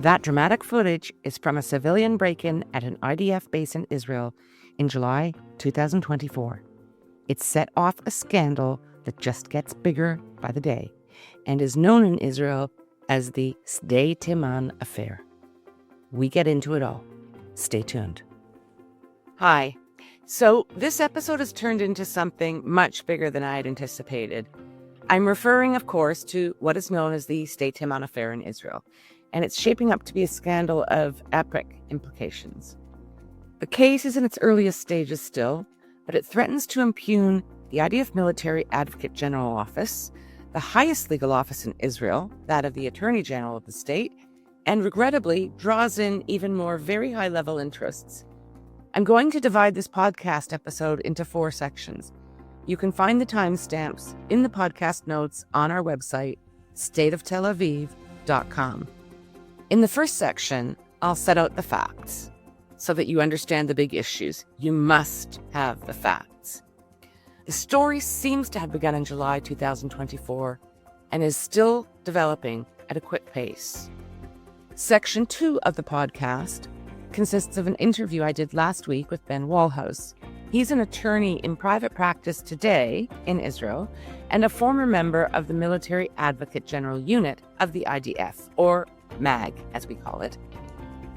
That dramatic footage is from a civilian break-in at an IDF base in Israel in July 2024. It set off a scandal that just gets bigger by the day and is known in Israel as the Sde Teiman affair. We get into it all. Stay tuned. Hi. So this episode has turned into something much bigger than I had anticipated. I'm referring, of course, to what is known as the Sde Teiman affair in Israel, and it's shaping up to be a scandal of epic implications. The case is in its earliest stages still, but it threatens to impugn the IDF Military Advocate General Office, the highest legal office in Israel, that of the Attorney General of the state, and regrettably draws in even more very high-level interests. I'm going to divide this podcast episode into 4 sections. You can find the timestamps in the podcast notes on our website, stateoftelaviv.com. In the first section, I'll set out the facts so that you understand the big issues. You must have the facts. The story seems to have begun in July 2024 and is still developing at a quick pace. Section 2 of the podcast consists of an interview I did last week with Ben Walhouse. He's an attorney in private practice today in Israel and a former member of the Military Advocate General Unit of the IDF, or MAG, as we call it.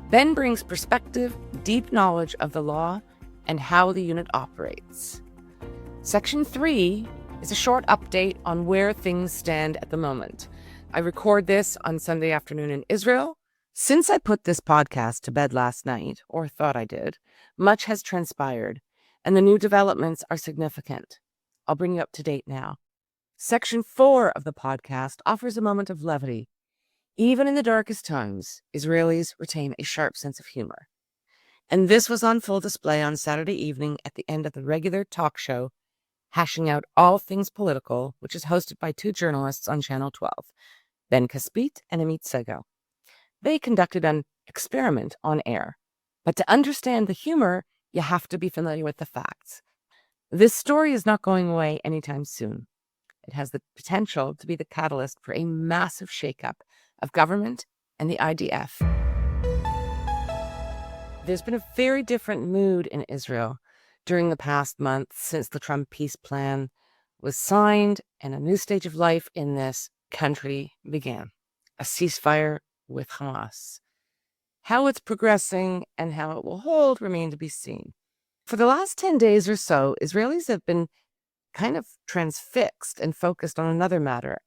Ben brings perspective, deep knowledge of the law, and how the unit operates. Section 3 is a short update on where things stand at the moment. I record this on Sunday afternoon in Israel. Since I put this podcast to bed last night, or thought I did, much has transpired, and the new developments are significant. I'll bring you up to date now. Section 4 of the podcast offers a moment of levity. Even in the darkest times, Israelis retain a sharp sense of humor. And this was on full display on Saturday evening at the end of the regular talk show, Hashing Out All Things Political, which is hosted by 2 journalists on Channel 12, Ben Caspit and Amit Segal. They conducted an experiment on air. But to understand the humor, you have to be familiar with the facts. This story is not going away anytime soon. It has the potential to be the catalyst for a massive shakeup of government and the IDF. There's been a very different mood in Israel during the past month since the Trump peace plan was signed and a new stage of life in this country began. A ceasefire with Hamas. How it's progressing and how it will hold remain to be seen. For the last 10 days or so, Israelis have been kind of transfixed and focused on another matter.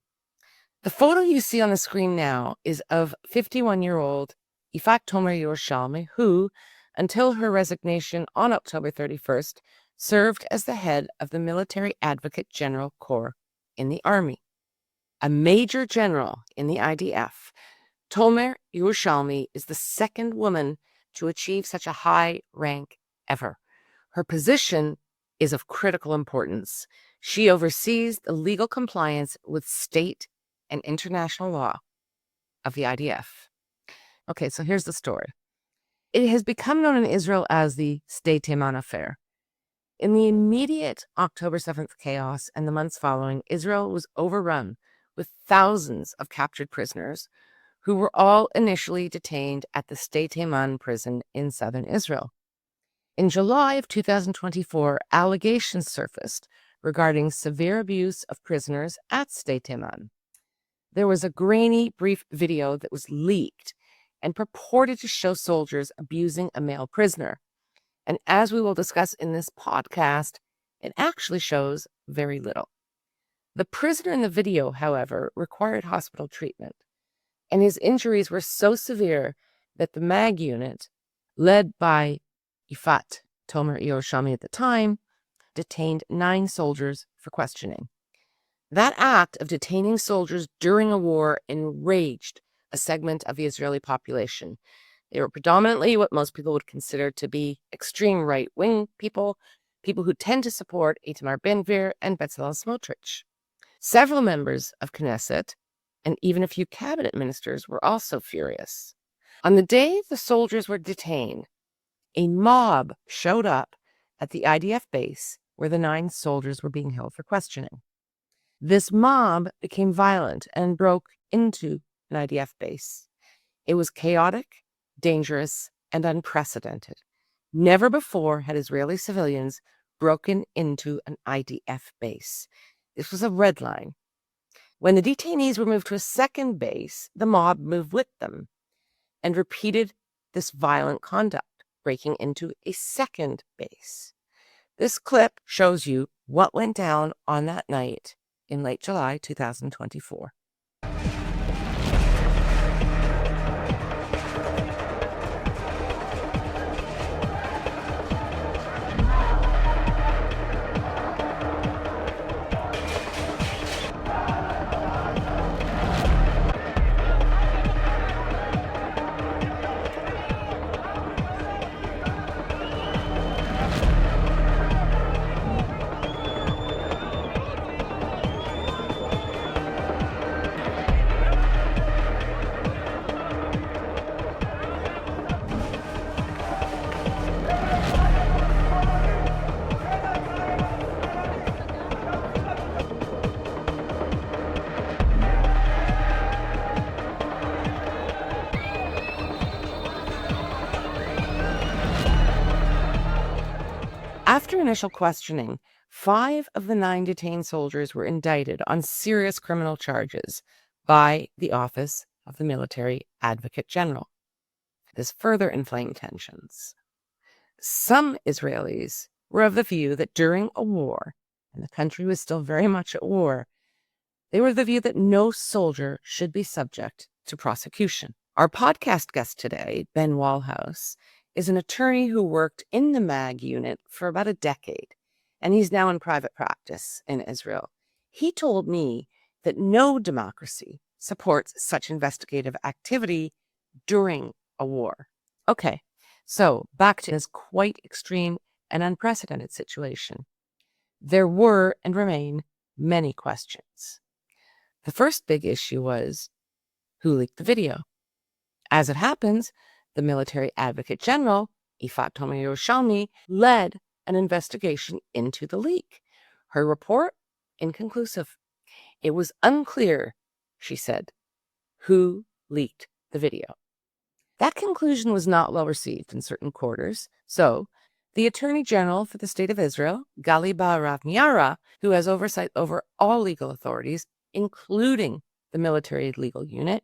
The photo you see on the screen now is of 51-year-old Yifat Tomer-Yerushalmi, who, until her resignation on October 31st, served as the head of the Military Advocate General Corps in the Army. A major general in the IDF, Tomer-Yerushalmi is the second woman to achieve such a high rank ever. Her position is of critical importance. She oversees the legal compliance with state and international law of the IDF. Okay, so here's the story. It has become known in Israel as the Sde Teiman affair. In the immediate October 7th chaos and the months following, Israel was overrun with thousands of captured prisoners who were all initially detained at the Sde Teiman prison in southern Israel. In July of 2024, allegations surfaced regarding severe abuse of prisoners at Sde Teiman. There was a grainy, brief video that was leaked and purported to show soldiers abusing a male prisoner. And as we will discuss in this podcast, it actually shows very little. The prisoner in the video, however, required hospital treatment, and his injuries were so severe that the MAG unit, led by Yifat Tomer-Yerushalmi at the time, detained 9 soldiers for questioning. That act of detaining soldiers during a war enraged a segment of the Israeli population. They were predominantly what most people would consider to be extreme right-wing people who tend to support Itamar Ben-Gvir and Bezalel Smotrich. Several members of Knesset and even a few cabinet ministers were also furious. On the day the soldiers were detained, a mob showed up at the IDF base where the 9 soldiers were being held for questioning. This mob became violent and broke into an IDF base. It was chaotic, dangerous, and unprecedented. Never before had Israeli civilians broken into an IDF base. This was a red line. When the detainees were moved to a second base, the mob moved with them and repeated this violent conduct, breaking into a second base. This clip shows you what went down on that night in late July 2024. After initial questioning, 5 of the 9 detained soldiers were indicted on serious criminal charges by the Office of the Military Advocate General. This further inflamed tensions. Some Israelis were of the view that during a war, and the country was still very much at war, they were of the view that no soldier should be subject to prosecution. Our podcast guest today, Ben Walhouse, is an attorney who worked in the MAG unit for about a decade, and he's now in private practice in Israel. He told me that no democracy supports such investigative activity during a war. Okay, so back to this quite extreme and unprecedented situation. There were and remain many questions. The first big issue was, who leaked the video? As it happens, the Military Advocate General, Yifat Tomer-Yerushalmi, led an investigation into the leak. Her report? Inconclusive. It was unclear, she said, who leaked the video. That conclusion was not well received in certain quarters, so the Attorney General for the State of Israel, Gaza Strip, who has oversight over all legal authorities, including the military legal unit,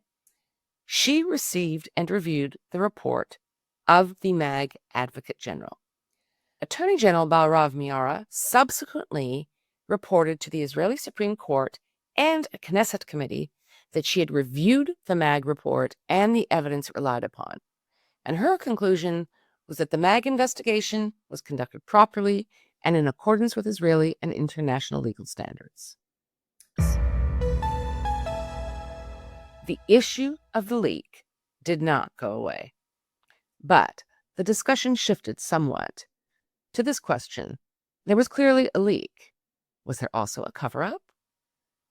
she received and reviewed the report of the MAG Advocate General. Attorney General Gaza Strip subsequently reported to the Israeli Supreme Court and a Knesset committee that she had reviewed the MAG report and the evidence relied upon. And her conclusion was that the MAG investigation was conducted properly and in accordance with Israeli and international legal standards. The issue of the leak did not go away, but the discussion shifted somewhat to this question. There was clearly a leak. Was there also a cover-up?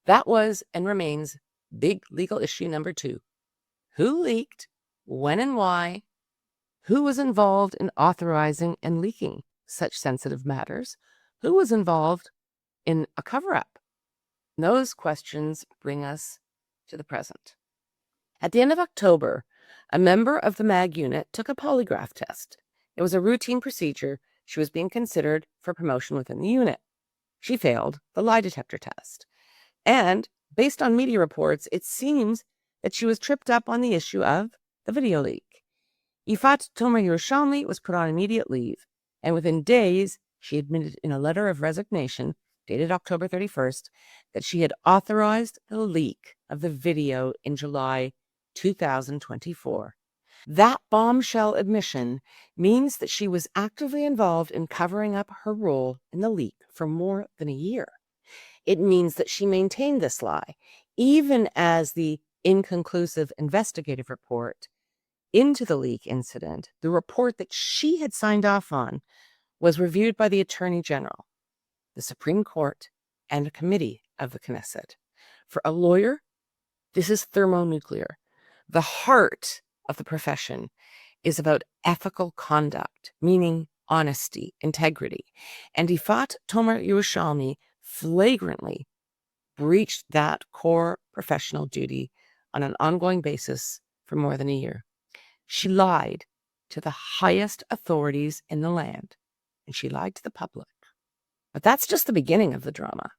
That was and remains big legal issue number 2. Who leaked, when and why? Who was involved in authorizing and leaking such sensitive matters? Who was involved in a cover-up? Those questions bring us to the present. At the end of October, a member of the MAG unit took a polygraph test. It was a routine procedure. She was being considered for promotion within the unit. She failed the lie detector test. And based on media reports, it seems that she was tripped up on the issue of the video leak. Yifat Tomer-Yerushalmi was put on immediate leave, and within days, she admitted in a letter of resignation dated October 31st that she had authorized the leak of the video in July 2024. That bombshell admission means that she was actively involved in covering up her role in the leak for more than a year. It means that she maintained this lie, even as the inconclusive investigative report into the leak incident, the report that she had signed off on, was reviewed by the Attorney General, the Supreme Court, and a committee of the Knesset. For a lawyer, this is thermonuclear. The heart of the profession is about ethical conduct, meaning honesty, integrity. And Yifat Tomer-Yerushalmi flagrantly breached that core professional duty on an ongoing basis for more than a year. She lied to the highest authorities in the land, and she lied to the public. But that's just the beginning of the drama.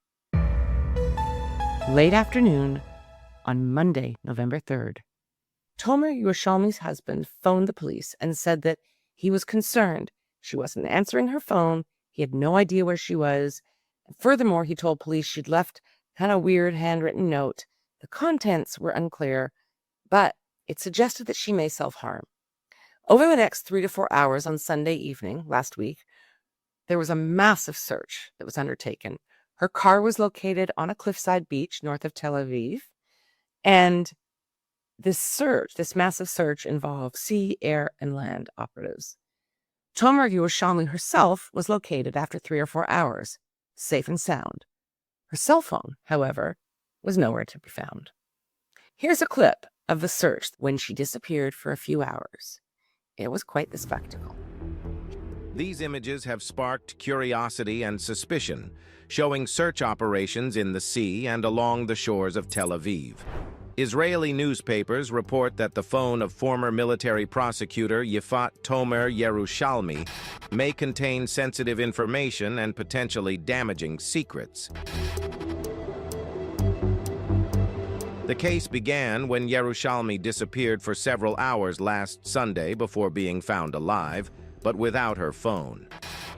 Late afternoon on Monday, November 3rd, Tomer-Yerushalmi's husband phoned the police and said that he was concerned. She wasn't answering her phone. He had no idea where she was. And furthermore, he told police she'd left kind of weird handwritten note. The contents were unclear, but it suggested that she may self-harm. Over the next 3 to 4 hours on Sunday evening last week, there was a massive search that was undertaken. Her car was located on a cliffside beach north of Tel Aviv, and this massive search, involved sea, air, and land operatives. Tomer-Yerushalmi herself was located after 3 or 4 hours, safe and sound. Her cell phone, however, was nowhere to be found. Here's a clip of the search when she disappeared for a few hours. It was quite the spectacle. These images have sparked curiosity and suspicion, showing search operations in the sea and along the shores of Tel Aviv. Israeli newspapers report that the phone of former military prosecutor Yifat Tomer-Yerushalmi may contain sensitive information and potentially damaging secrets. The case began when Yerushalmi disappeared for several hours last Sunday before being found alive, but without her phone.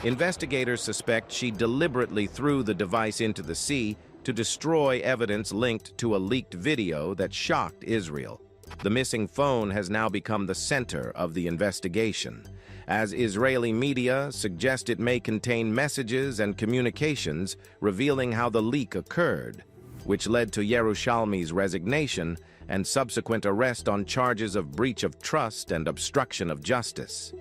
Investigators suspect she deliberately threw the device into the sea to destroy evidence linked to a leaked video that shocked Israel. The missing phone has now become the center of the investigation, as Israeli media suggest it may contain messages and communications revealing how the leak occurred, which led to Yerushalmi's resignation and subsequent arrest on charges of breach of trust and obstruction of justice.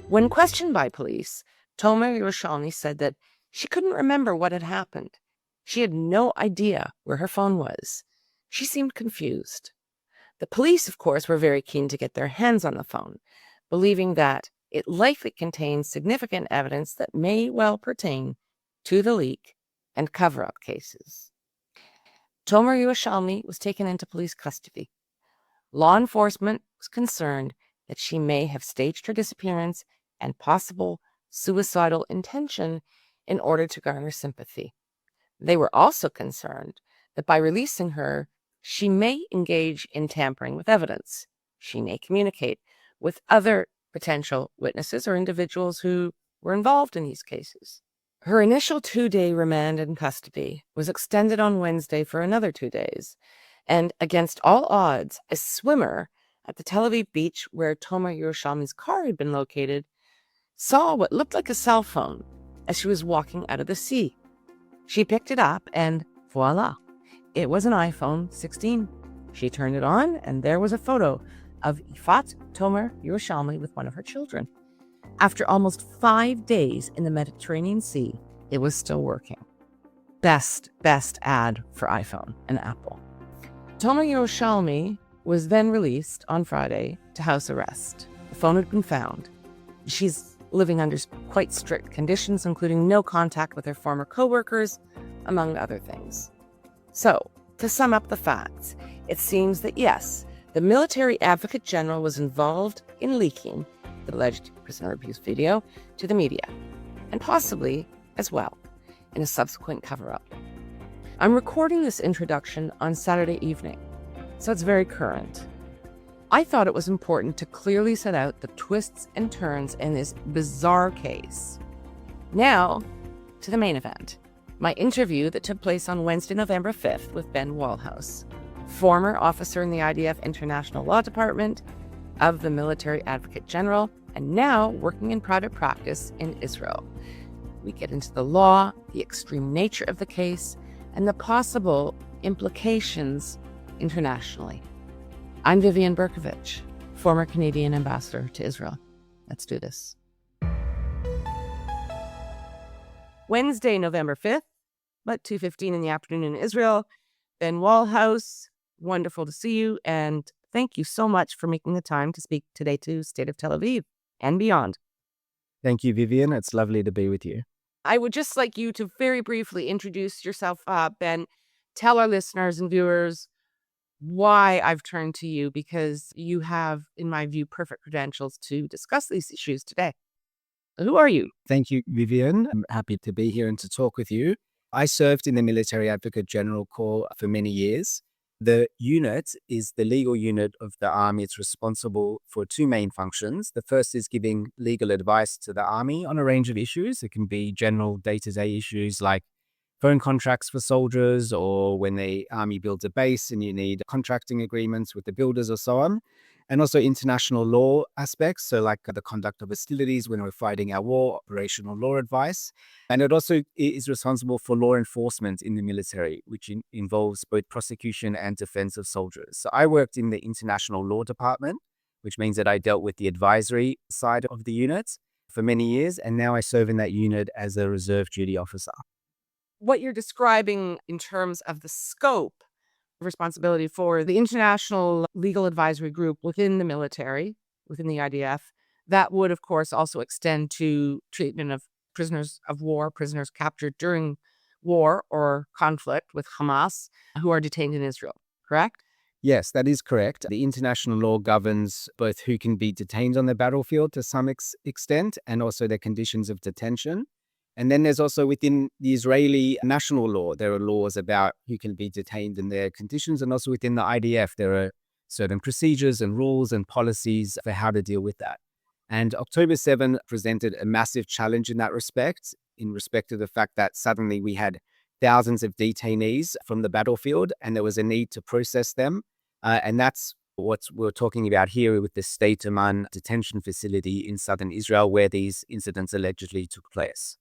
When questioned by police, Tomer-Yerushalmi said that she couldn't remember what had happened. She had no idea where her phone was. She seemed confused. The police, of course, were very keen to get their hands on the phone, believing that it likely contained significant evidence that may well pertain to the leak and cover-up cases. Tomer-Yerushalmi was taken into police custody. Law enforcement was concerned that she may have staged her disappearance and possible suicidal intention in order to garner sympathy. They were also concerned that by releasing her, she may engage in tampering with evidence. She may communicate with other potential witnesses or individuals who were involved in these cases. Her initial 2-day remand in custody was extended on Wednesday for another 2 days, and against all odds, a swimmer at the Tel Aviv beach where Tomer-Yerushalmi's car had been located saw what looked like a cell phone as she was walking out of the sea. She picked it up and voila, it was an iPhone 16. She turned it on and there was a photo of Yifat Tomer-Yerushalmi with one of her children. After almost 5 days in the Mediterranean Sea, it was still working. Best ad for iPhone and Apple. Tomer-Yerushalmi was then released on Friday to house arrest. The phone had been found. She's living under quite strict conditions, including no contact with her former co-workers, among other things. So, to sum up the facts, it seems that yes, the military advocate general was involved in leaking the alleged prisoner abuse video to the media, and possibly, as well, in a subsequent cover-up. I'm recording this introduction on Saturday evening, so it's very current. I thought it was important to clearly set out the twists and turns in this bizarre case. Now, to the main event, my interview that took place on Wednesday, November 5th with Ben Walhouse, former officer in the IDF International Law Department of the Military Advocate General, and now working in private practice in Israel. We get into the law, the extreme nature of the case, and the possible implications internationally. I'm Vivian Berkovich, former Canadian ambassador to Israel. Let's do this. Wednesday, November 5th, about 2:15 in the afternoon in Israel. Ben Walhouse, wonderful to see you, and thank you so much for making the time to speak today to State of Tel Aviv and beyond. Thank you, Vivian. It's lovely to be with you. I would just like you to very briefly introduce yourself, Ben. Tell our listeners and viewers why I've turned to you, because you have, in my view, perfect credentials to discuss these issues today. Who are you? Thank you, Vivian. I'm happy to be here and to talk with you. I served in the Military Advocate General Corps for many years. The unit is the legal unit of the Army. It's responsible for two main functions. The first is giving legal advice to the Army on a range of issues. It can be general day-to-day issues like phone contracts for soldiers, or when the Army builds a base and you need contracting agreements with the builders or so on. And also international law aspects, so like the conduct of hostilities when we're fighting our war, operational law advice. And it also is responsible for law enforcement in the military, which involves both prosecution and defense of soldiers. So I worked in the international law department, which means that I dealt with the advisory side of the unit for many years, and now I serve in that unit as a reserve duty officer. What you're describing in terms of the scope of responsibility for the International Legal Advisory Group within the military, within the IDF, that would, of course, also extend to treatment of prisoners of war, prisoners captured during war or conflict with Hamas who are detained in Israel, correct? Yes, that is correct. The international law governs both who can be detained on the battlefield to some extent and also their conditions of detention. And then there's also within the Israeli national law, there are laws about who can be detained and their conditions. And also within the IDF, there are certain procedures and rules and policies for how to deal with that. And October 7 presented a massive challenge in respect to the fact that suddenly we had thousands of detainees from the battlefield and there was a need to process them. And that's what we're talking about here with the Sde Teiman detention facility in southern Israel, where these incidents allegedly took place.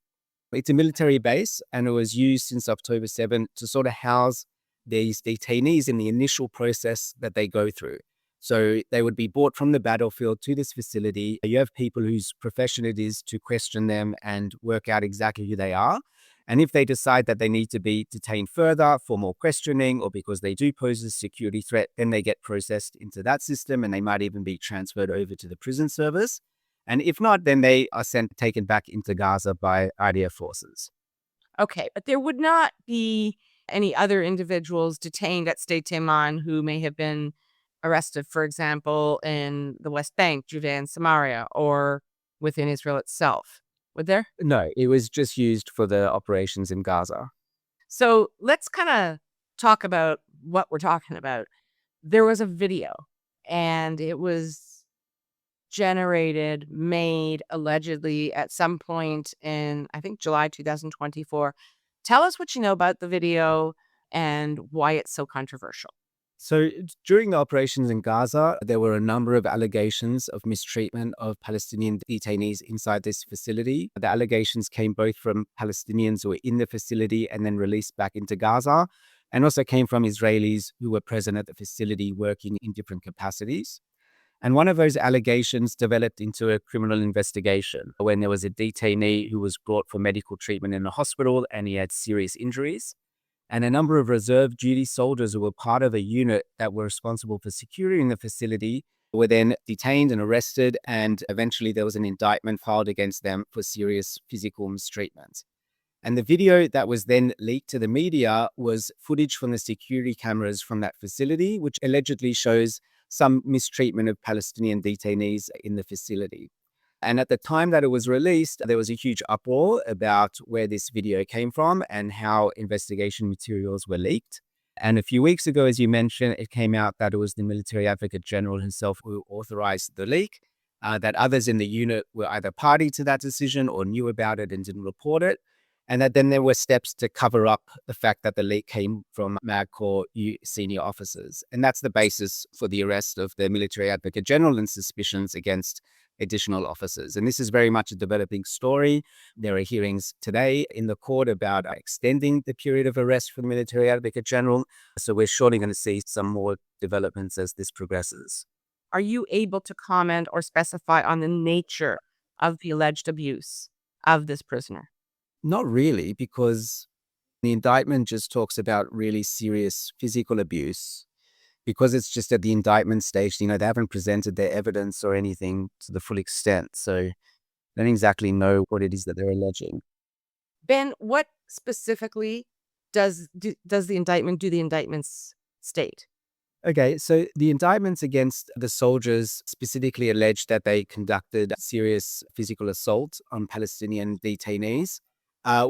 It's a military base, and it was used since October 7 to sort of house these detainees in the initial process that they go through. So they would be brought from the battlefield to this facility. You have people whose profession it is to question them and work out exactly who they are. And if they decide that they need to be detained further for more questioning or because they do pose a security threat, then they get processed into that system and they might even be transferred over to the prison service. And if not, then they are taken back into Gaza by IDF forces. Okay, but there would not be any other individuals detained at Sde Teiman who may have been arrested, for example, in the West Bank, Judea and Samaria, or within Israel itself, would there? No, it was just used for the operations in Gaza. So let's kind of talk about what we're talking about. There was a video, and it was generated, made allegedly at some point in, I think, July 2024. Tell us what you know about the video and why it's so controversial. So during the operations in Gaza, there were a number of allegations of mistreatment of Palestinian detainees inside this facility. The allegations came both from Palestinians who were in the facility and then released back into Gaza, and also came from Israelis who were present at the facility working in different capacities. And one of those allegations developed into a criminal investigation when there was a detainee who was brought for medical treatment in a hospital and he had serious injuries. And a number of reserve duty soldiers who were part of a unit that were responsible for security in the facility were then detained and arrested, and eventually there was an indictment filed against them for serious physical mistreatment. And the video that was then leaked to the media was footage from the security cameras from that facility, which allegedly shows some mistreatment of Palestinian detainees in the facility. And at the time that it was released, there was a huge uproar about where this video came from and how investigation materials were leaked. And a few weeks ago, as you mentioned, it came out that it was the Military Advocate General himself who authorized the leak, that others in the unit were either party to that decision or knew about it and didn't report it, and that then there were steps to cover up the fact that the leak came from MAGCOR senior officers. And that's the basis for the arrest of the Military Advocate General and suspicions against additional officers. And this is very much a developing story. There are hearings today in the court about extending the period of arrest for the Military Advocate General. So we're surely going to see some more developments as this progresses. Are you able to comment or specify on the nature of the alleged abuse of this prisoner? Not really, because the indictment just talks about really serious physical abuse. Because it's just at the indictment stage, they haven't presented their evidence or anything to the full extent. So I don't exactly know what it is that they're alleging. Ben, what specifically does the indictment state? Okay, so the indictments against the soldiers specifically alleged that they conducted serious physical assault on Palestinian detainees,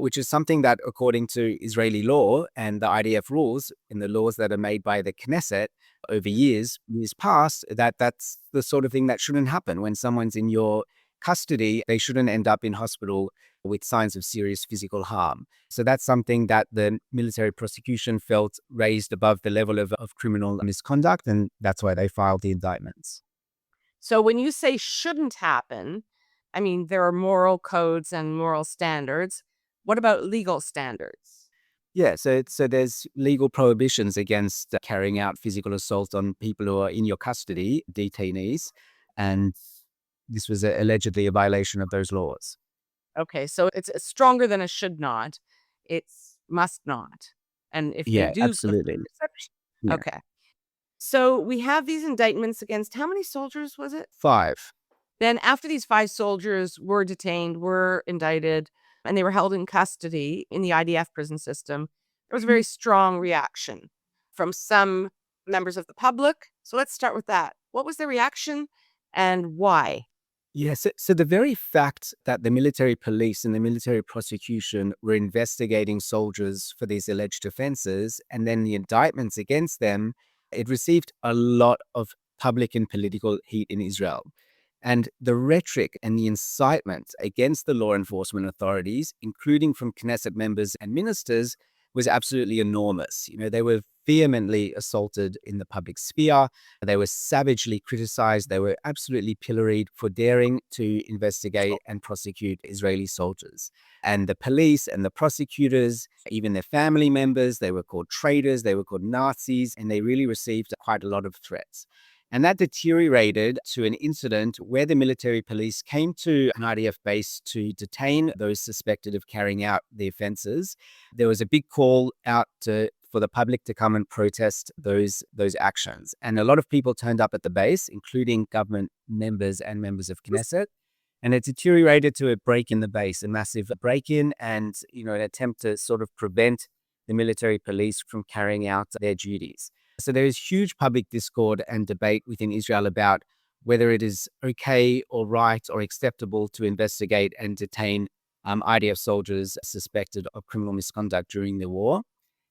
which is something that, according to Israeli law and the IDF rules and the laws that are made by the Knesset over years past, that's the sort of thing that shouldn't happen. When someone's in your custody, they shouldn't end up in hospital with signs of serious physical harm. So that's something that the military prosecution felt raised above the level of criminal misconduct, and that's why they filed the indictments. So when you say shouldn't happen, I mean, there are moral codes and moral standards. What about legal standards? Yeah, so there's legal prohibitions against carrying out physical assault on people who are in your custody, detainees, and this was allegedly a violation of those laws. Okay, so it's stronger than a should not. It's must not. And if they Yeah, do, absolutely. Yeah. okay. So we have these indictments against how many soldiers was it? 5. Then after these 5 soldiers were detained, were indicted, and they were held in custody in the IDF prison system, there was a very strong reaction from some members of the public. So let's start with that. What was the reaction and why? Yes. So the very fact that the military police and the military prosecution were investigating soldiers for these alleged offenses and then the indictments against them, it received a lot of public and political heat in Israel. And the rhetoric and the incitement against the law enforcement authorities, including from Knesset members and ministers, was absolutely enormous. They were vehemently assaulted in the public sphere. They were savagely criticized. They were absolutely pilloried for daring to investigate and prosecute Israeli soldiers. And the police and the prosecutors, even their family members, they were called traitors, they were called Nazis, and they really received quite a lot of threats. And that deteriorated to an incident where the military police came to an IDF base to detain those suspected of carrying out the offenses. There was a big call out for the public to come and protest those actions. And a lot of people turned up at the base, including government members and members of Knesset. And it deteriorated to a break in the base, a massive break-in and, an attempt to sort of prevent the military police from carrying out their duties. So there is huge public discord and debate within Israel about whether it is okay or right or acceptable to investigate and detain IDF soldiers suspected of criminal misconduct during the war.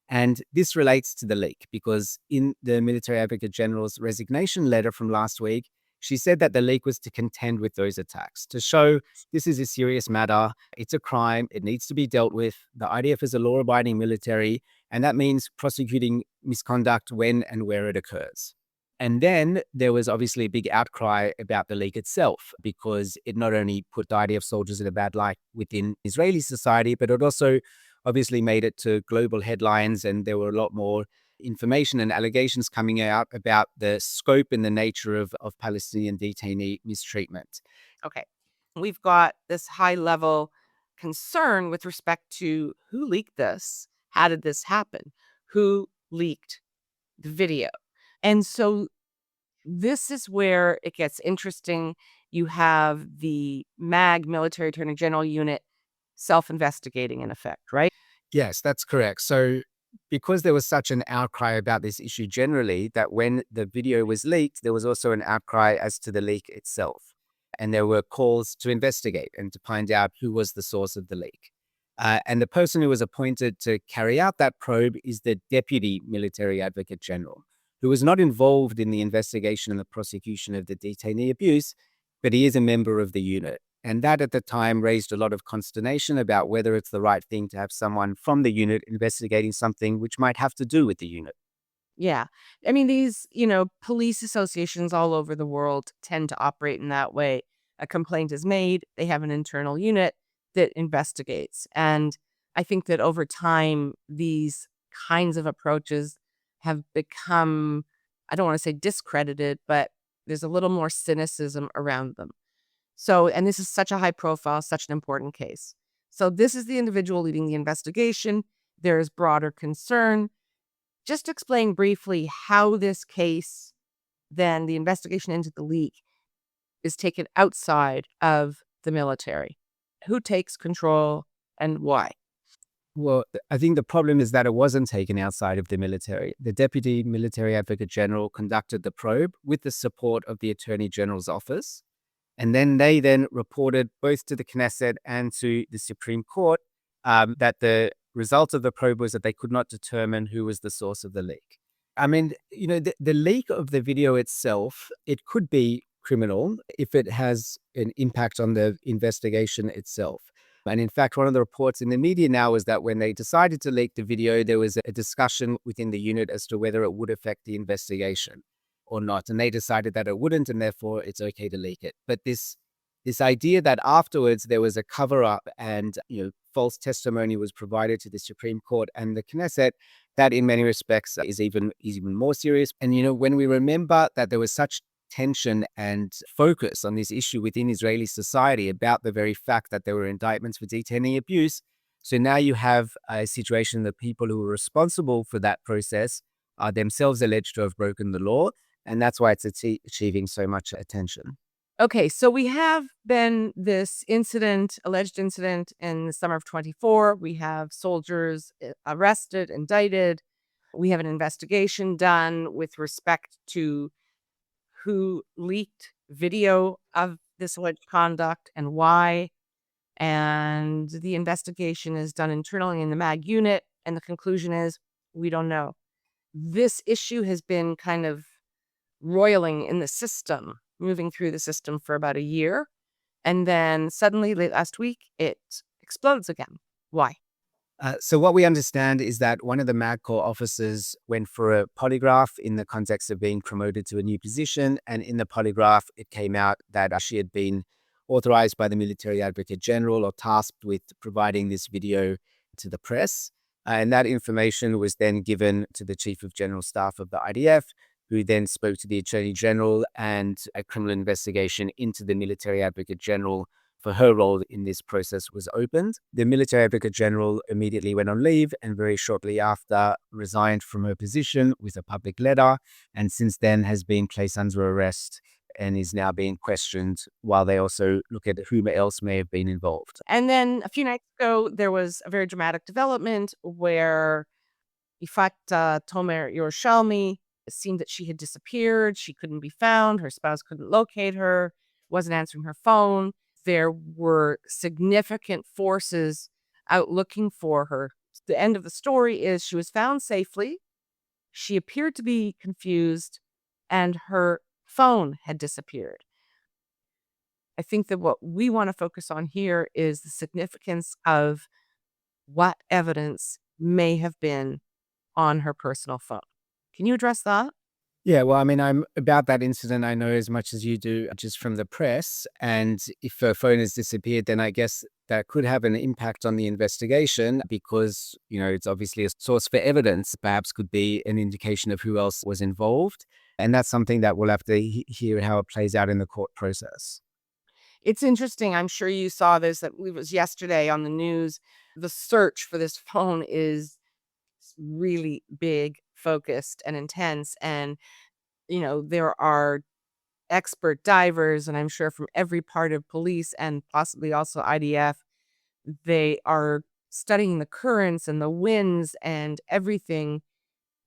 And this relates to the leak because in the military advocate general's resignation letter from last week, she said that the leak was to contend with those attacks, to show this is a serious matter. It's a crime. It needs to be dealt with. The IDF is a law abiding military, and that means prosecuting misconduct when and where it occurs. And then there was obviously a big outcry about the leak itself because it not only put the IDF soldiers in a bad light within Israeli society, but it also obviously made it to global headlines. And there were a lot more information and allegations coming out about the scope and the nature of Palestinian detainee mistreatment. Okay. We've got this high level concern with respect to who leaked this. How did this happen? Who leaked the video? And so this is where it gets interesting. You have the MAG military attorney general unit self-investigating in effect, right? Yes, that's correct. So because there was such an outcry about this issue generally, that when the video was leaked, there was also an outcry as to the leak itself. And there were calls to investigate and to find out who was the source of the leak. And the person who was appointed to carry out that probe is the Deputy Military Advocate General, who was not involved in the investigation and the prosecution of the detainee abuse, but he is a member of the unit. And that at the time raised a lot of consternation about whether it's the right thing to have someone from the unit investigating something which might have to do with the unit. Yeah. I mean, these, police associations all over the world tend to operate in that way. A complaint is made, they have an internal unit that investigates. And I think that over time, these kinds of approaches have become, I don't want to say discredited, but there's a little more cynicism around them. So, and this is such a high profile, such an important case. So, this is the individual leading the investigation. There is broader concern. Just explain briefly how this case, then the investigation into the leak, is taken outside of the military. Who takes control and why? Well, I think the problem is that it wasn't taken outside of the military. The Deputy Military Advocate General conducted the probe with the support of the Attorney General's office. And then they then reported both to the Knesset and to the Supreme Court that the result of the probe was that they could not determine who was the source of the leak. I mean, the leak of the video itself, it could be criminal if it has an impact on the investigation itself. And in fact, one of the reports in the media now is that when they decided to leak the video, there was a discussion within the unit as to whether it would affect the investigation or not. And they decided that it wouldn't, and therefore it's okay to leak it. But this idea that afterwards there was a cover up and false testimony was provided to the Supreme Court and the Knesset, that in many respects is even more serious. And when we remember that there was such tension and focus on this issue within Israeli society about the very fact that there were indictments for detainee abuse. So now you have a situation that people who were responsible for that process are themselves alleged to have broken the law. And that's why it's achieving so much attention. Okay, so we have been this alleged incident in the summer of 24. We have soldiers arrested, indicted. We have an investigation done with respect to who leaked video of this alleged conduct and why. And the investigation is done internally in the MAG unit. And the conclusion is we don't know. This issue has been kind of roiling in the system, moving through the system for about a year. And then suddenly, late last week, it explodes again. Why? So what we understand is that one of the MAGCOR officers went for a polygraph in the context of being promoted to a new position. And in the polygraph, it came out that she had been authorized by the Military Advocate General or tasked with providing this video to the press. And that information was then given to the Chief of General Staff of the IDF, who then spoke to the Attorney General, and a criminal investigation into the Military Advocate General for her role in this process was opened. The Military Advocate General immediately went on leave and very shortly after resigned from her position with a public letter, and since then has been placed under arrest and is now being questioned while they also look at whom else may have been involved. And then a few nights ago, there was a very dramatic development where Yifat Tomer-Yerushalmi, it seemed that she had disappeared. She couldn't be found. Her spouse couldn't locate her, wasn't answering her phone. There were significant forces out looking for her. The end of the story is she was found safely. She appeared to be confused, and her phone had disappeared. I think that what we want to focus on here is the significance of what evidence may have been on her personal phone. Can you address that? Yeah, well, I mean, I'm about that incident. I know as much as you do just from the press. And if her phone has disappeared, then I guess that could have an impact on the investigation because, it's obviously a source for evidence, perhaps could be an indication of who else was involved. And that's something that we'll have to hear how it plays out in the court process. It's interesting. I'm sure you saw this. That it was yesterday on the news. The search for this phone is really big, focused, and intense. And, there are expert divers, and I'm sure from every part of police and possibly also IDF, they are studying the currents and the winds and everything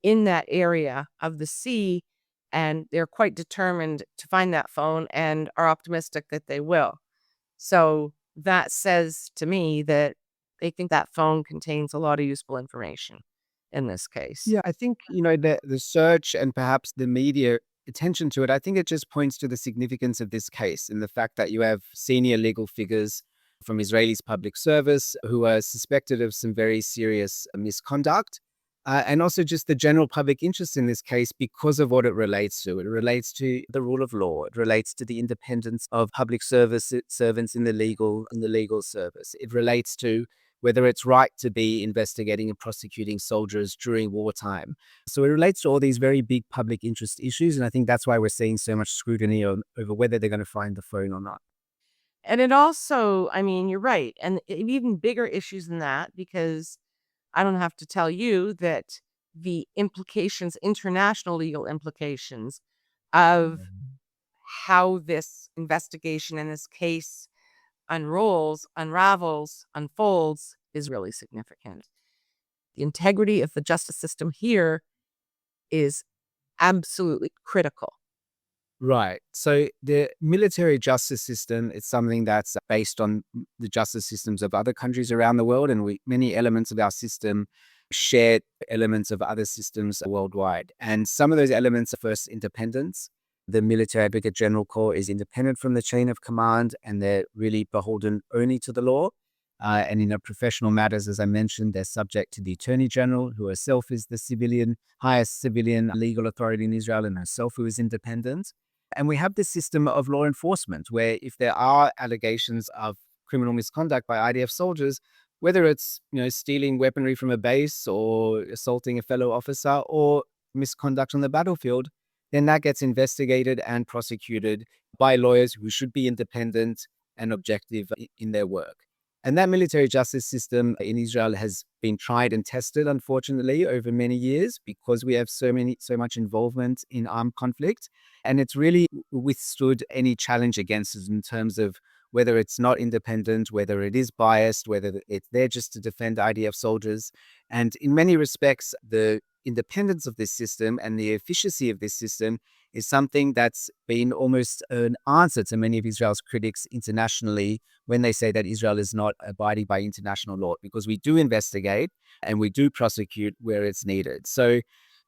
in that area of the sea. And they're quite determined to find that phone and are optimistic that they will. So that says to me that they think that phone contains a lot of useful information in this case. Yeah, I think, the search and perhaps the media attention to it, I think it just points to the significance of this case and the fact that you have senior legal figures from Israel's public service who are suspected of some very serious misconduct. And also just the general public interest in this case because of what it relates to. It relates to the rule of law. It relates to the independence of public service servants in the legal service. It relates to whether it's right to be investigating and prosecuting soldiers during wartime. So it relates to all these very big public interest issues. And I think that's why we're seeing so much scrutiny over whether they're going to find the phone or not. And it also, you're right. And even bigger issues than that, because I don't have to tell you that the implications, international legal implications of how this investigation in this case unravels, unfolds is really significant. The integrity of the justice system here is absolutely critical. Right. So the military justice system is something that's based on the justice systems of other countries around the world, and many elements of our system share elements of other systems worldwide. And some of those elements are first independence. The military advocate general corps is independent from the chain of command, and they're really beholden only to the law. And in professional matters, as I mentioned, they're subject to the attorney general, who herself is the highest civilian legal authority in Israel, and herself who is independent. And we have this system of law enforcement where if there are allegations of criminal misconduct by IDF soldiers, whether it's stealing weaponry from a base or assaulting a fellow officer or misconduct on the battlefield, then that gets investigated and prosecuted by lawyers who should be independent and objective in their work. And that military justice system in Israel has been tried and tested, unfortunately, over many years because we have so much involvement in armed conflict. And it's really withstood any challenge against it in terms of whether it's not independent, whether it is biased, whether it's there just to defend IDF soldiers. And in many respects, the independence of this system and the efficacy of this system is something that's been almost an answer to many of Israel's critics internationally when they say that Israel is not abiding by international law, because we do investigate and we do prosecute where it's needed. So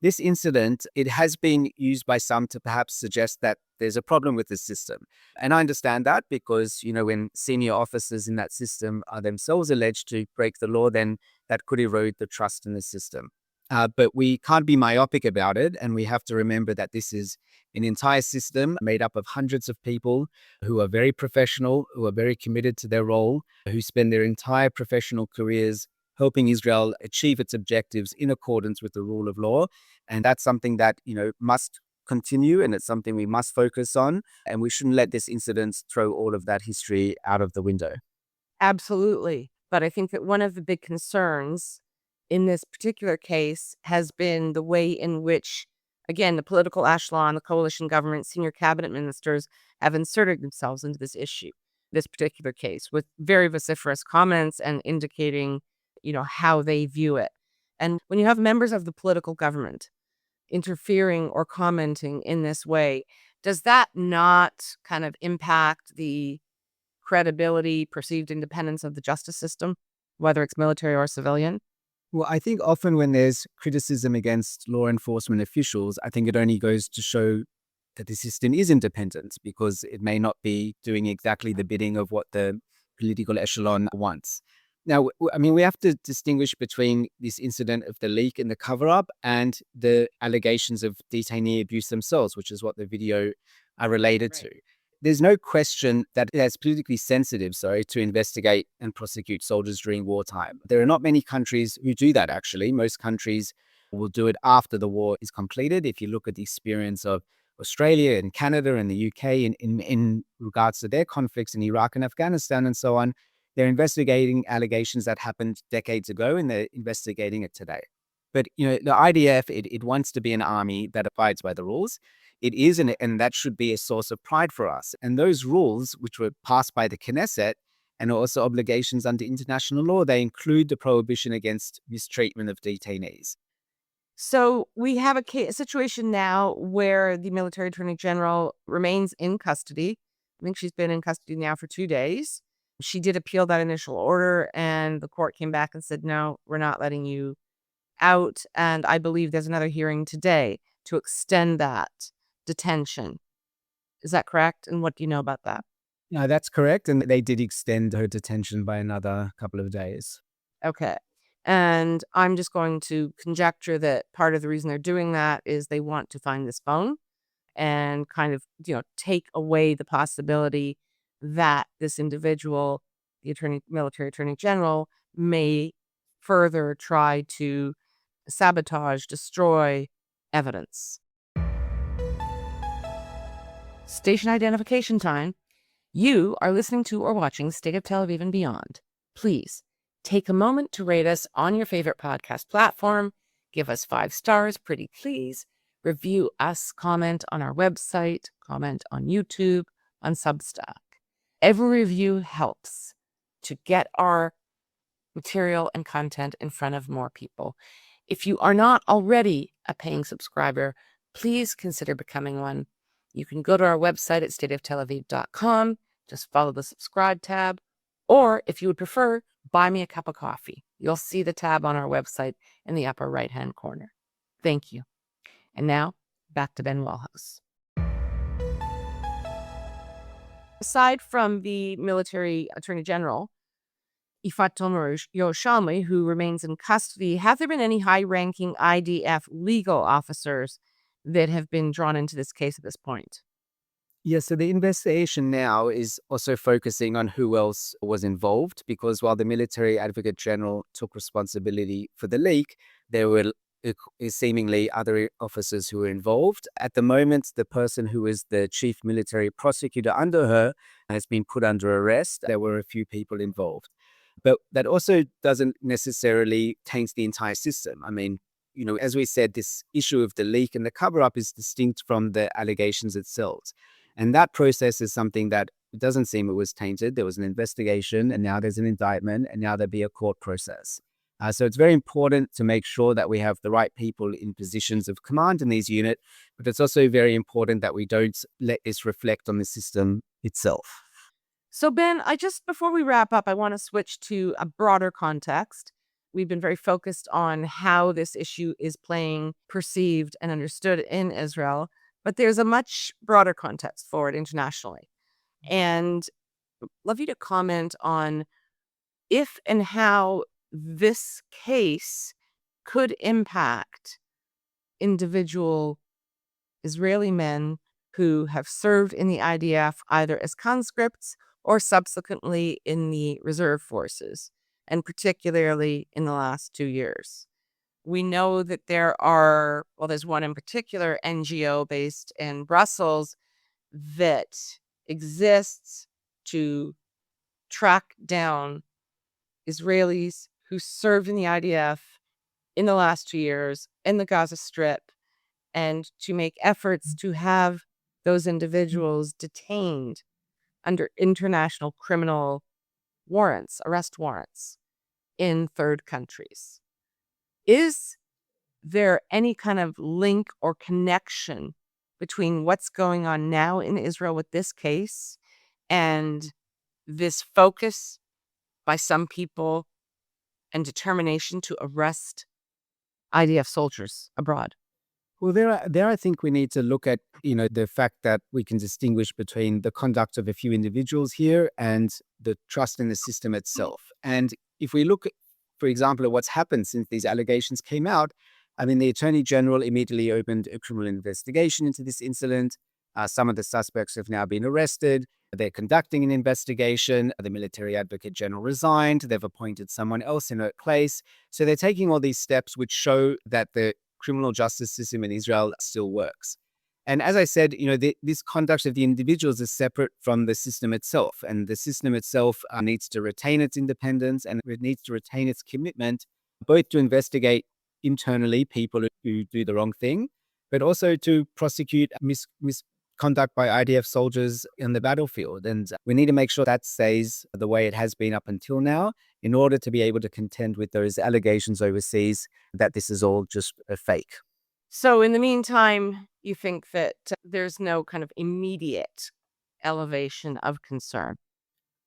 this incident, it has been used by some to perhaps suggest that there's a problem with the system. And I understand that because, when senior officers in that system are themselves alleged to break the law, then that could erode the trust in the system. But we can't be myopic about it. And we have to remember that this is an entire system made up of hundreds of people who are very professional, who are very committed to their role, who spend their entire professional careers helping Israel achieve its objectives in accordance with the rule of law. And that's something that, must continue, and it's something we must focus on. And we shouldn't let this incident throw all of that history out of the window. Absolutely. But I think that one of the big concerns in this particular case has been the way in which, again, the political echelon, the coalition government, senior cabinet ministers have inserted themselves into this issue, this particular case, with very vociferous comments and indicating, how they view it. And when you have members of the political government interfering or commenting in this way, does that not kind of impact the credibility, perceived independence of the justice system, whether it's military or civilian? Well, I think often when there's criticism against law enforcement officials, I think it only goes to show that the system is independent because it may not be doing exactly the bidding of what the political echelon wants. Now, we have to distinguish between this incident of the leak and the cover-up and the allegations of detainee abuse themselves, which is what the video are related to. There's no question that it's politically sensitive, to investigate and prosecute soldiers during wartime. There are not many countries who do that, actually. Most countries will do it after the war is completed. If you look at the experience of Australia and Canada and the UK in regards to their conflicts in Iraq and Afghanistan and so on, they're investigating allegations that happened decades ago, and they're investigating it today. But, the IDF, it wants to be an army that abides by the rules. It is, and that should be a source of pride for us. And those rules, which were passed by the Knesset, and are also obligations under international law, they include the prohibition against mistreatment of detainees. So we have a situation now where the military attorney general remains in custody. I think she's been in custody now for 2 days. She did appeal that initial order, and the court came back and said, no, we're not letting you out. And I believe there's another hearing today to extend that detention. Is that correct? And what do you know about that? No, that's correct. And they did extend her detention by another couple of days. Okay. And I'm just going to conjecture that part of the reason they're doing that is they want to find this phone and kind of, take away the possibility that this individual, the military attorney general, may further try to sabotage, destroy evidence. Station identification time. You are listening to or watching State of Tel Aviv and Beyond. Please take a moment to rate us on your favorite podcast platform. Give us 5 stars, pretty please. Review us, comment on our website, comment on YouTube, on Substack. Every review helps to get our material and content in front of more people. If you are not already a paying subscriber, please consider becoming one. You can go to our website at stateoftelaviv.com, just follow the subscribe tab, or if you would prefer, buy me a cup of coffee. You'll see the tab on our website in the upper right-hand corner. Thank you. And now, back to Ben Wellhouse. Aside from the military attorney general, Yifat Tomer-Yerushalmi, who remains in custody, have there been any high-ranking IDF legal officers that have been drawn into this case at this point? Yeah, so the investigation now is also focusing on who else was involved, because while the military advocate general took responsibility for the leak, there were seemingly other officers who were involved. At the moment, the person who is the chief military prosecutor under her has been put under arrest. There were a few people involved. But that also doesn't necessarily taint the entire system. I mean, as we said, this issue of the leak and the cover up is distinct from the allegations itself. And that process is something that it doesn't seem it was tainted. There was an investigation, and now there's an indictment, and now there'll be a court process. So it's very important to make sure that we have the right people in positions of command in these units, but it's also very important that we don't let this reflect on the system itself. So, Ben, before we wrap up, I want to switch to a broader context. We've been very focused on how this issue is perceived and understood in Israel, but there's a much broader context for it internationally. And I'd love you to comment on if and how this case could impact individual Israeli men who have served in the IDF either as conscripts or subsequently in the reserve forces, and particularly in the last 2 years. We know that there's one in particular, NGO based in Brussels, that exists to track down Israelis who served in the IDF in the last 2 years in the Gaza Strip, and to make efforts to have those individuals detained under international criminal arrest warrants in third countries. Is there any kind of link or connection between what's going on now in Israel with this case and this focus by some people and determination to arrest IDF soldiers abroad? Well, there, I think we need to look at, the fact that we can distinguish between the conduct of a few individuals here and the trust in the system itself. And if we look, for example, at what's happened since these allegations came out, I mean, the Attorney General immediately opened a criminal investigation into this incident. Some of the suspects have now been arrested. They're conducting an investigation. The military advocate general resigned. They've appointed someone else in her place. So they're taking all these steps which show that the criminal justice system in Israel still works. And as I said, this conduct of the individuals is separate from the system itself. And the system itself needs to retain its independence, and it needs to retain its commitment, both to investigate internally people who do the wrong thing, but also to prosecute misconduct by IDF soldiers in the battlefield. And we need to make sure that stays the way it has been up until now, in order to be able to contend with those allegations overseas that this is all just a fake. So in the meantime, you think that there's no kind of immediate elevation of concern?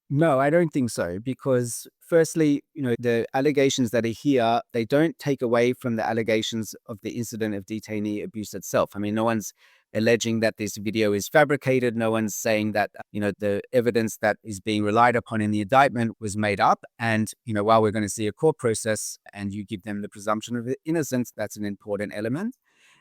No, I don't think so, because firstly, the allegations that are here, they don't take away from the allegations of the incident of detainee abuse itself. I mean, no one's alleging that this video is fabricated. No one's saying that, the evidence that is being relied upon in the indictment was made up. And, while we're going to see a court process and you give them the presumption of innocence, that's an important element.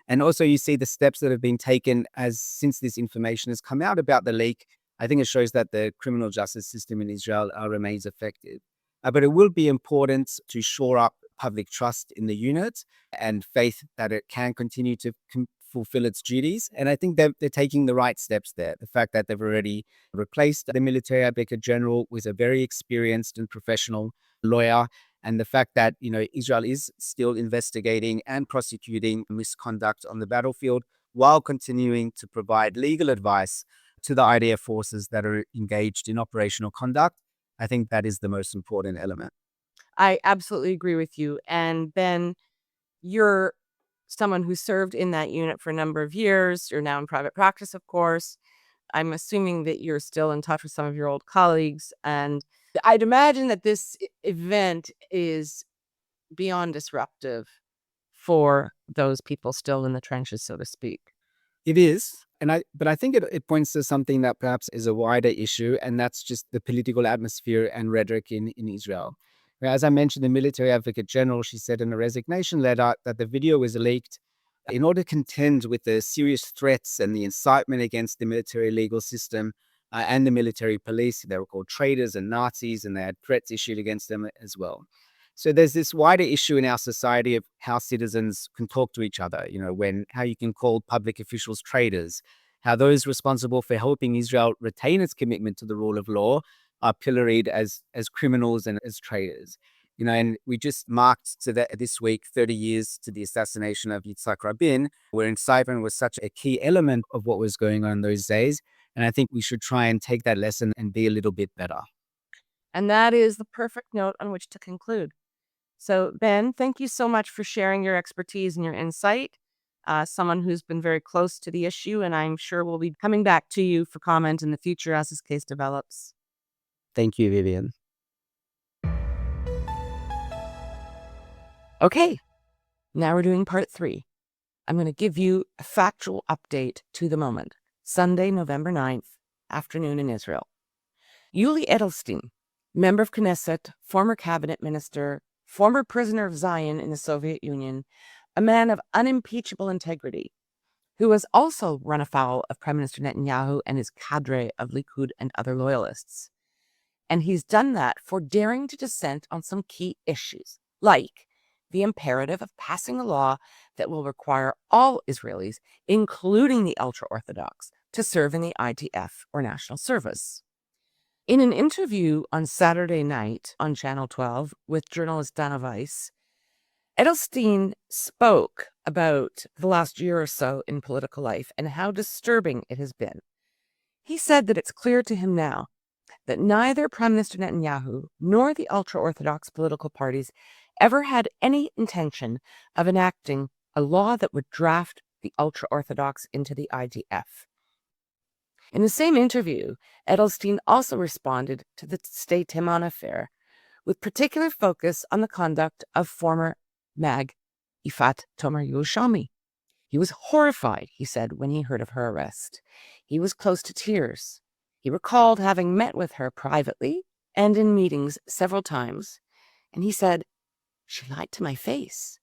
And also you see the steps that have been taken since this information has come out about the leak. I think it shows that the criminal justice system in Israel remains effective. But it will be important to shore up public trust in the unit and faith that it can continue to fulfill its duties. And I think they're taking the right steps there. The fact that they've already replaced the military advocate general with a very experienced and professional lawyer, and the fact that, Israel is still investigating and prosecuting misconduct on the battlefield while continuing to provide legal advice to the IDF forces that are engaged in operational conduct. I think that is the most important element. I absolutely agree with you. And Ben, you're someone who served in that unit for a number of years. You're now in private practice, of course. I'm assuming that you're still in touch with some of your old colleagues. And I'd imagine that this event is beyond disruptive for those people still in the trenches, so to speak. It is. But I think it points to something that perhaps is a wider issue, and that's just the political atmosphere and rhetoric in Israel. As I mentioned, the military advocate general, she said in a resignation letter that the video was leaked in order to contend with the serious threats and the incitement against the military legal system and the military police. They were called traitors and Nazis, and they had threats issued against them as well. So there's this wider issue in our society of how citizens can talk to each other, how you can call public officials traitors, how those responsible for helping Israel retain its commitment to the rule of law are pilloried as criminals and as traitors. And we just marked this week 30 years to the assassination of Yitzhak Rabin, where incitement was such a key element of what was going on those days. And I think we should try and take that lesson and be a little bit better. And that is the perfect note on which to conclude. So, Ben, thank you so much for sharing your expertise and your insight. Someone who's been very close to the issue, and I'm sure we'll be coming back to you for comment in the future as this case develops. Thank you, Vivian. Okay, now we're doing part 3. I'm going to give you a factual update to the moment. Sunday, November 9th, afternoon in Israel. Yuli Edelstein, member of Knesset, former cabinet minister, former prisoner of Zion in the Soviet Union, a man of unimpeachable integrity, who has also run afoul of Prime Minister Netanyahu and his cadre of Likud and other loyalists. And he's done that for daring to dissent on some key issues, like the imperative of passing a law that will require all Israelis, including the ultra-Orthodox, to serve in the IDF or National Service. In an interview on Saturday night on Channel 12 with journalist Dana Weiss, Edelstein spoke about the last year or so in political life and how disturbing it has been. He said that it's clear to him now that neither Prime Minister Netanyahu nor the ultra-Orthodox political parties ever had any intention of enacting a law that would draft the ultra-Orthodox into the IDF. In the same interview, Edelstein also responded to the Sde Teiman affair, with particular focus on the conduct of former MAG Yifat Tomer-Yerushalmi. He was horrified, he said, when he heard of her arrest. He was close to tears. He recalled having met with her privately and in meetings several times, and he said, "She lied to my face,"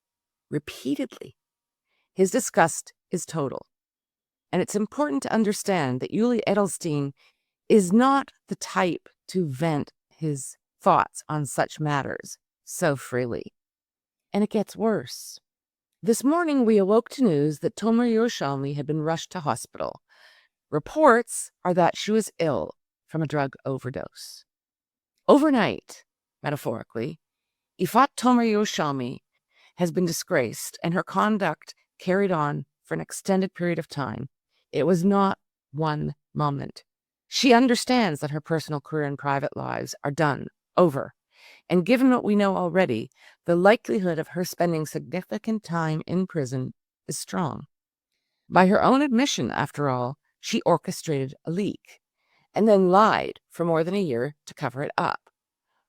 repeatedly. His disgust is total. And it's important to understand that Yuli Edelstein is not the type to vent his thoughts on such matters so freely. And it gets worse. This morning, we awoke to news that Tomer-Yerushalmi had been rushed to hospital. Reports are that she was ill from a drug overdose. Overnight, metaphorically, Yifat Tomer-Yerushalmi has been disgraced and her conduct carried on for an extended period of time. It was not one moment. She understands that her personal career and private lives are done, over. And given what we know already, the likelihood of her spending significant time in prison is strong. By her own admission, after all, she orchestrated a leak and then lied for more than a year to cover it up.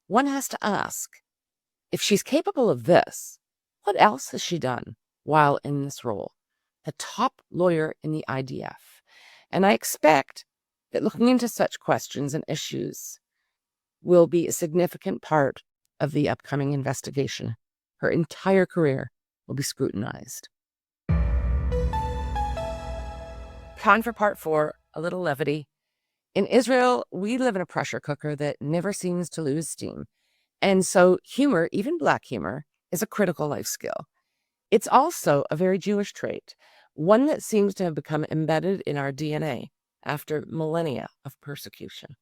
One has to ask, if she's capable of this, what else has she done while in this role? A top lawyer in the IDF. And I expect that looking into such questions and issues will be a significant part of the upcoming investigation. Her entire career will be scrutinized. Time for part 4, a little levity. In Israel, we live in a pressure cooker that never seems to lose steam. And so humor, even black humor, is a critical life skill. It's also a very Jewish trait, one that seems to have become embedded in our DNA after millennia of persecution.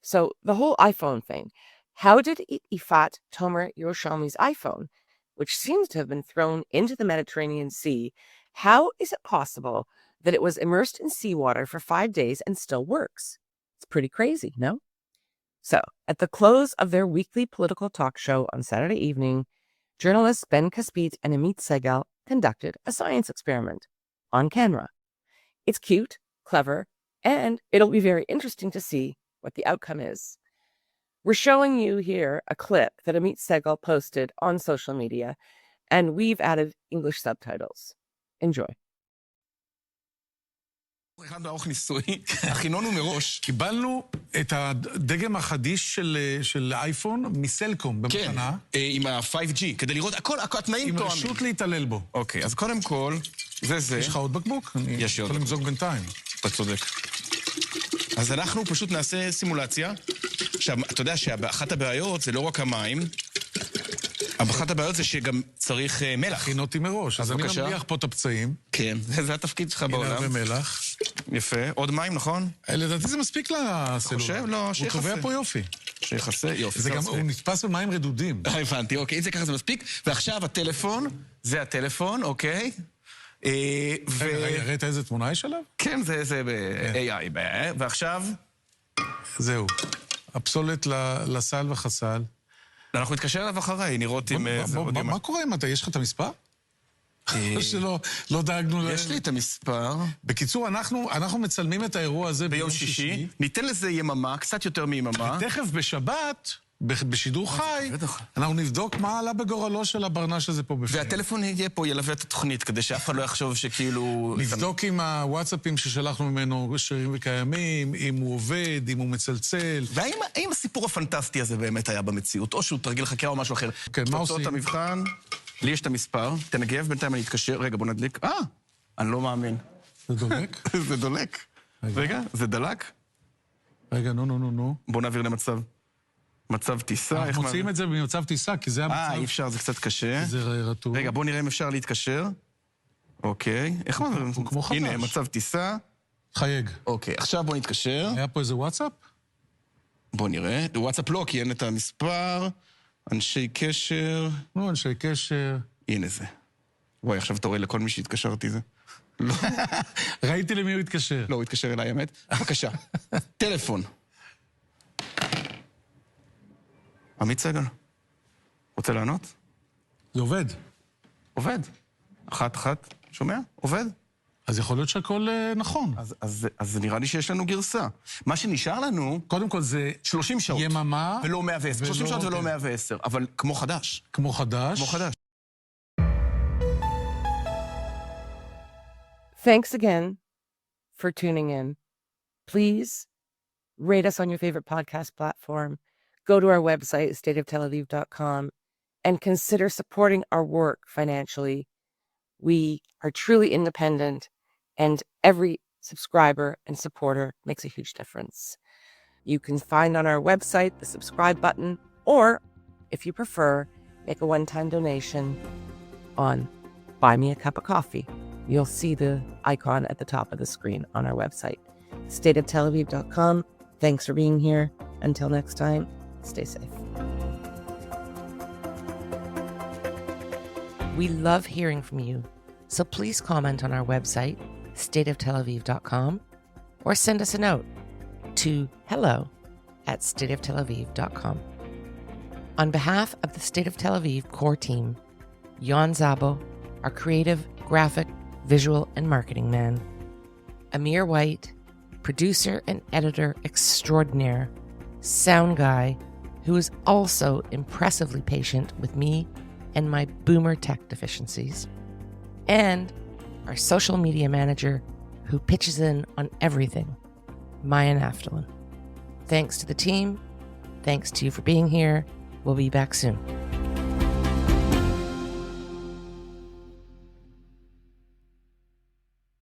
So the whole iPhone thing, how did Yifat Tomer-Yerushalmi's iPhone, which seems to have been thrown into the Mediterranean Sea, how is it possible that it was immersed in seawater for 5 days and still works? It's pretty crazy, no? So, at the close of their weekly political talk show on Saturday evening, journalists Ben Caspit and Amit Segal conducted a science experiment on camera. It's cute, clever, and it'll be very interesting to see what the outcome is. We're showing you here a clip that Amit Segal posted on social media, and we've added English subtitles. Enjoy. הכנו לערוך ניסוי, הכינונו מראש. קיבלנו את הדגם החדיש של אייפון מסלקום במתנה. כן, עם ה-5G, כדי לראות הכל התנאים תואמים. עם רשות להתעלל בו. אוקיי, אז קודם כל, זה. יש לך עוד בקבוק? יש עוד. יכול למזוג בינתיים. אתה צודק. אז אנחנו פשוט נעשה סימולציה. עכשיו, אתה יודע שאחת הבעיות זה לא רק המים, אחת הבעיות זה שגם צריך מלח. הכין אותי מראש, אז אני ממליח פה את הפצעים. כן, זה התפקיד שלך בעולם. הנה הרבה מלח. יפה. עוד מים, נכון? לדעתי זה מספיק לסלולר. חושב? לא, שיחסה. הוא קובע פה יופי. שיחסה, יופי. זה גם, הוא נתפס במים רדודים. הבנתי, אוקיי, זה ככה זה מספיק. ועכשיו הטלפון, זה הטלפון, אוקיי. ראית איזה תמונה יש עליו? כן, זה ב-AI. ועכשיו? זהו. הפסולת לסל וחסל. אנחנו נתקשר אליו אחריי, נראות אם... מה קורה אם אתה? יש לך את המספר? שלא דאגנו... יש לי את המספר. בקיצור, אנחנו מצלמים את האירוע הזה ביום שישי. ניתן לזה יממה, קצת יותר מיממה. תכף בשבת, בשידור חי, אנחנו נבדוק מה עלה בגורלו של הברנש הזה פה בפנים. והטלפון יהיה פה, ילווה את התוכנית, כדי שאף אחד לא יחשוב שכאילו... נבדוק עם הוואטסאפים ששלחנו ממנו שרירים וקיימים, אם הוא עובד, אם הוא מצלצל. והאם הסיפור הפנטסטי הזה באמת היה במציאות, או שהוא תרגיל חקירה או משהו אחר? כן, מה עושים? תוצאות המבחן, לי יש את המספר, תנגב, בינתיים אני אתקשר, רגע, בוא נדליק. אני לא מאמין. זה דולק? זה דולק. רגע, זה דלק? רגע, נו. בוא נעביר למצב. מצב טיסה. אנחנו מוציאים את זה במצב טיסה, כי זה המצב... אי אפשר, זה קצת קשה. זה רטוב. רגע, בוא נראה אם אפשר להתקשר. אוקיי. איך מה? הוא כמו חדש. הנה, מצב טיסה. חייג. אוקיי, עכשיו בוא נתקשר. היה פה איזה וואטסאפ? בוא נראה. וואטסאפ לא, כי אין את המספר. אנשי קשר. לא, אנשי קשר. הנה זה. וואי, עכשיו אתה רואה לכל מי שהתקשרתי זה. לא. ראיתי למי הוא התקשר. לא, הוא התקשר אליי, האמת. בבקשה. טלפון. עמית סגל, רוצה לענות? זה עובד. עובד. אחת, שומע? עובד. אז יכול להיות שהכל נכון. אז נראה לי שיש לנו גרסה. מה שנשאר לנו... קודם כל זה 30 שעות. יממה. ולא 110. 30 שעות ולא 110. אבל כמו חדש. כמו חדש. Thanks again for tuning in. Please rate us on your favorite podcast platform. Go to our website, stateoftelaviv.com, and consider supporting our work financially. We are truly independent, and every subscriber and supporter makes a huge difference. You can find on our website the subscribe button, or, if you prefer, make a one-time donation on Buy Me a Cup of Coffee. You'll see the icon at the top of the screen on our website. stateoftelaviv.com. Thanks for being here. Until next time, stay safe. We love hearing from you, so please comment on our website, stateoftelaviv.com, or send us a note to hello@stateoftelaviv.com. On behalf of the State of Tel Aviv core team, Yon Zabo, our creative, graphic, visual, and marketing man, Amir White, producer and editor extraordinaire, sound guy, who is also impressively patient with me and my boomer tech deficiencies, and our social media manager who pitches in on everything, Maya Naftalin. Thanks to the team. Thanks to you for being here. We'll be back soon.